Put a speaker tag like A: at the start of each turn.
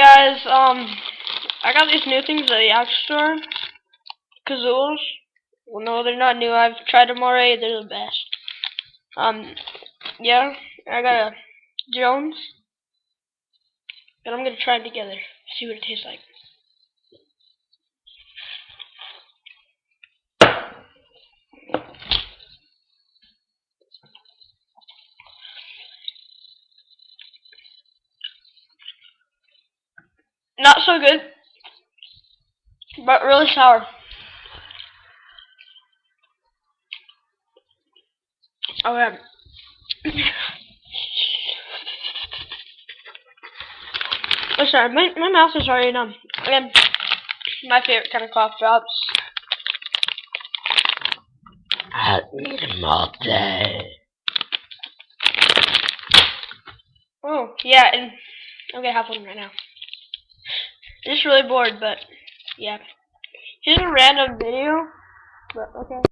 A: guys, I got these new things at the App Store. Kazoozles. Well, no, they're not new. I've tried them already. They're the best. Yeah, I got a Jones, and I'm gonna try them together. See what it tastes like. Not so good, but really sour. Okay. Oh, sorry, my mouth is already numb. And my favorite kind of cough drops.
B: I eat them all day.
A: Oh, yeah, and I'm gonna have one right now. Just really bored, but yeah. Here's a random video, but okay.